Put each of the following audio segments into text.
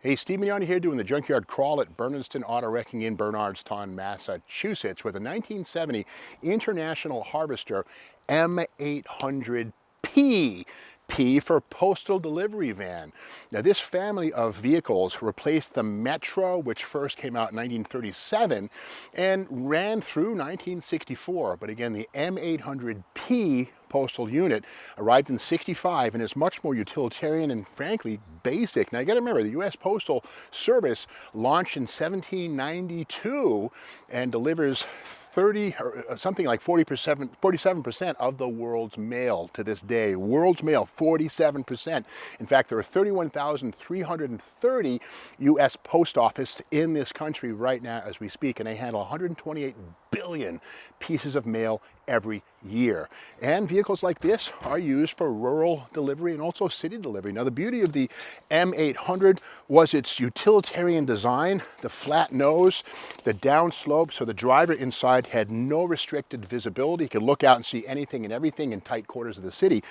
Hey, Steve Mignani here doing the junkyard crawl at Bernardston Auto Wrecking in Bernardstown, Massachusetts with a 1970 International Harvester M800P. P for postal delivery van. Now this family of vehicles replaced the Metro, which first came out in 1937 and ran through 1964. But again, the M800P postal unit arrived in 65 and is much more utilitarian and frankly basic. Now you got to remember, the U.S. Postal Service launched in 1792 and delivers 30 or something like 47% of the world's mail to this day. World's mail, 47%. In fact, there are 31,330 U.S. post offices in this country right now as we speak, and they handle 128 billion pieces of mail every year. And vehicles like this are used for rural delivery and also city delivery. Now the beauty of the M800 was its utilitarian design, the flat nose, the down slope, so the driver inside had no restricted visibility. He could look out and see anything and everything in tight quarters of the city.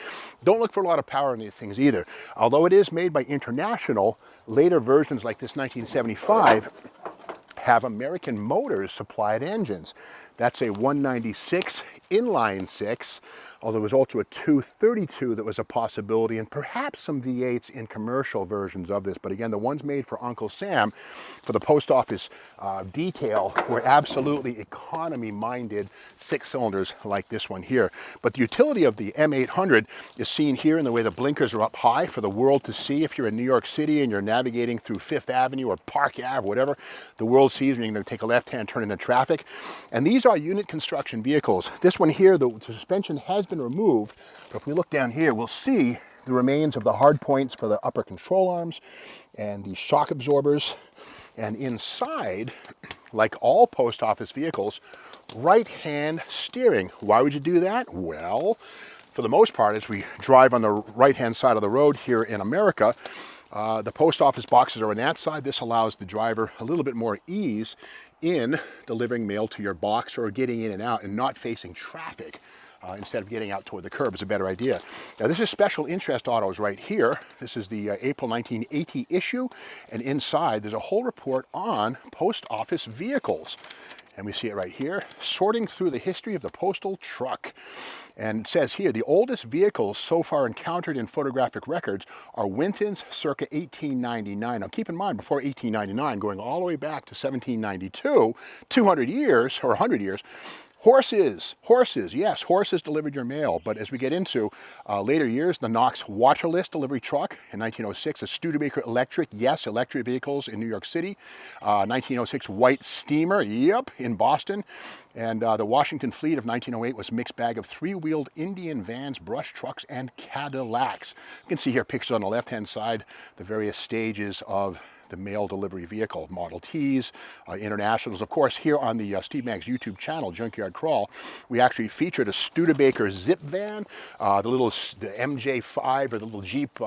Don't look for a lot of power in these things either. Although it is made by International, later versions like this 1975 have American Motors supplied engines. That's a 196 inline six, although there was also a 232 that was a possibility, and perhaps some V8s in commercial versions of this. But again, the ones made for Uncle Sam for the post office detail were absolutely economy-minded six cylinders like this one here. But the utility of the M800 is seen here in the way the blinkers are up high for the world to see. If you're in New York City and you're navigating through Fifth Avenue or Park Ave, whatever, the world sees when you're going to take a left-hand turn into traffic. And these are unit construction vehicles. This one here, the suspension has been removed, but if we look down here, we'll see the remains of the hard points for the upper control arms and the shock absorbers. And inside, like all post office vehicles, right-hand steering. Why would you do that? Well, for the most part, as we drive on the right-hand side of the road here in America, the post office boxes are on that side. This allows the driver a little bit more ease in delivering mail to your box or getting in and out and not facing traffic. Instead of getting out toward the curb is a better idea. Now this is special interest autos right here. This is the April 1980 issue, and inside there's a whole report on post office vehicles. And we see it right here, sorting through the history of the postal truck. And it says here, the oldest vehicles so far encountered in photographic records are Wintons circa 1899. Now keep in mind, before 1899, going all the way back to 1792, 200 years, or 100 years, horses, yes, horses delivered your mail. But as we get into later years, the Knox Waterless delivery truck in 1906, a Studebaker electric, yes, electric vehicles in New York City, 1906 White Steamer, yep, in Boston, and the Washington Fleet of 1908 was a mixed bag of three-wheeled Indian vans, brush trucks, and Cadillacs. You can see here pictures on the left-hand side, the various stages of the mail delivery vehicle, Model Ts, Internationals. Of course, here on the Steve Maggs YouTube channel, Junkyard Crawl, we actually featured a Studebaker zip van, the MJ5 or the little Jeep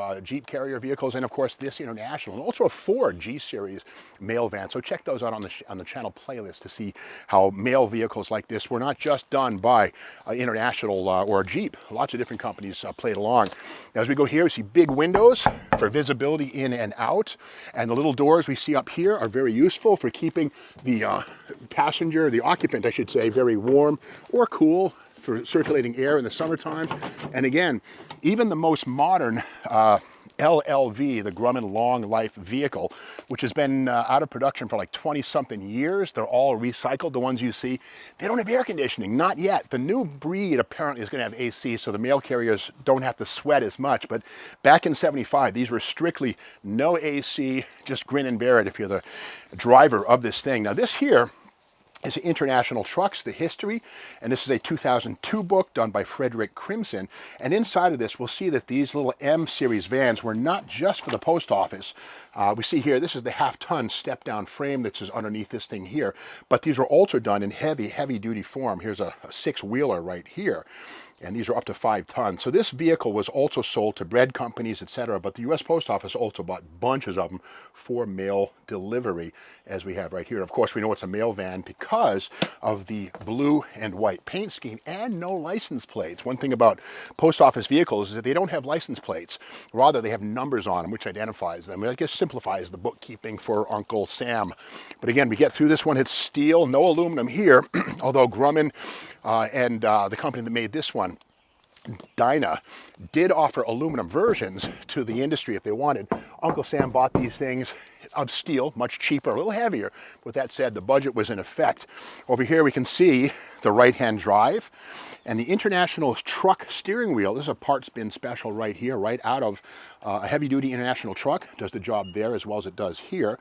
carrier vehicles, and of course this International, and also a Ford G-Series mail van. So check those out on the channel playlist to see how mail vehicles like this were not just done by International or Jeep. Lots of different companies played along. Now, as we go here, we see big windows for visibility in and out, and the little doors we see up here are very useful for keeping the passenger, the occupant I should say, very warm or cool for circulating air in the summertime. And again, even the most modern LLV, the Grumman Long Life vehicle, which has been out of production for like 20-something years. They're all recycled, the ones you see. They don't have air conditioning, not yet. The new breed apparently is going to have AC, so the mail carriers don't have to sweat as much. But back in 75, these were strictly no AC, just grin and bear it if you're the driver of this thing. Now this here is International Trucks, the history, and this is a 2002 book done by Frederick Crimson. And inside of this, we'll see that these little M-series vans were not just for the post office. We see here, this is the half-ton step-down frame that's underneath this thing here, but these were also done in heavy-duty form. Here's a six-wheeler right here. and these are up to 5 tons. So this vehicle was also sold to bread companies, etc., but the U.S. Post Office also bought bunches of them for mail delivery, as we have right here. Of course, we know it's a mail van because of the blue and white paint scheme and no license plates. One thing about post office vehicles is that they don't have license plates. Rather, they have numbers on them, which identifies them. I guess simplifies the bookkeeping for Uncle Sam. But again, we get through this one. It's steel, no aluminum here, although Grumman and the company that made this one, Dyna, did offer aluminum versions to the industry if they wanted. Uncle Sam bought these things of steel, much cheaper, a little heavier. With that said, the budget was in effect. Over here we can see the right-hand drive and the International Truck steering wheel. This is a parts bin special right here, right out of a heavy-duty International truck. Does the job there as well as it does here.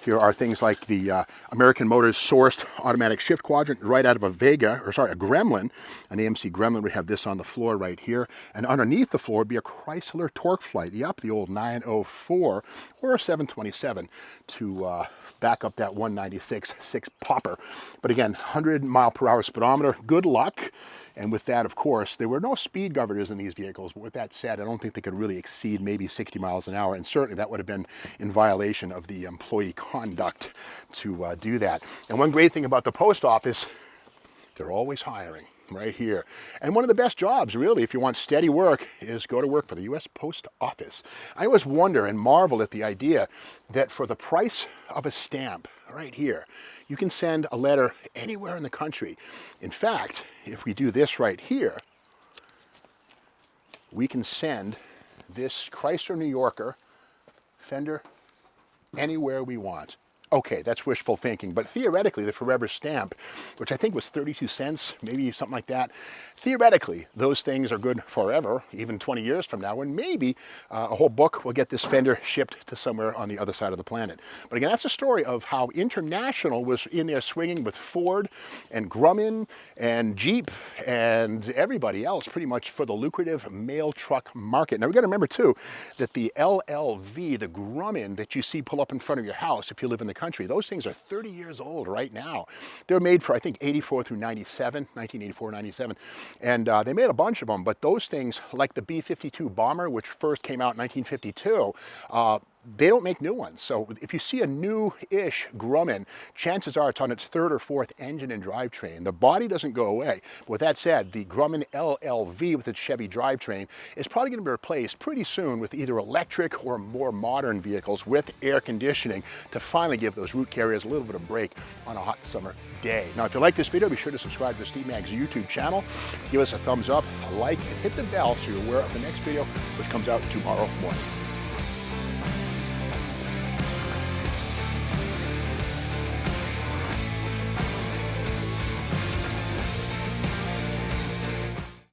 Here are things like the American Motors sourced automatic shift quadrant right out of a Gremlin, an AMC Gremlin. We have this on the floor right here, and underneath the floor would be a Chrysler Torque Flight. Yep, the old 904 or a 727 to back up that 196 popper. But again, 100-mile-per-hour speedometer. Good luck. And with that, of course, there were no speed governors in these vehicles. But with that said, I don't think they could really exceed maybe 60 miles an hour. And certainly that would have been in violation of the employee conduct to do that. And one great thing about the post office, they're always hiring right here. And one of the best jobs, really, if you want steady work, is go to work for the U.S. Post Office. I always wonder and marvel at the idea that for the price of a stamp right here, you can send a letter anywhere in the country. In fact, if we do this right here, we can send this Chrysler New Yorker fender anywhere we want. Okay, that's wishful thinking, but theoretically, the forever stamp, which I think was 32 cents, maybe something like that, theoretically, those things are good forever, even 20 years from now, and maybe a whole book will get this fender shipped to somewhere on the other side of the planet. But again, that's a story of how International was in there swinging with Ford and Grumman and Jeep and everybody else pretty much for the lucrative mail truck market. Now, we got to remember, too, that the LLV, the Grumman that you see pull up in front of your house if you live in the country, those things are 30 years old right now. They're made for, I think, 84 through 97, 1984, 97. And they made a bunch of them, but those things, like the B-52 bomber, which first came out in 1952, they don't make new ones. So if you see a new-ish Grumman, chances are it's on its 3rd or 4th engine and drivetrain. The body doesn't go away. But with that said, the Grumman LLV with its Chevy drivetrain is probably going to be replaced pretty soon with either electric or more modern vehicles with air conditioning to finally give those route carriers a little bit of break on a hot summer day. Now, if you like this video, be sure to subscribe to the Steve Mag's YouTube channel. Give us a thumbs up, a like, and hit the bell so you're aware of the next video, which comes out tomorrow morning.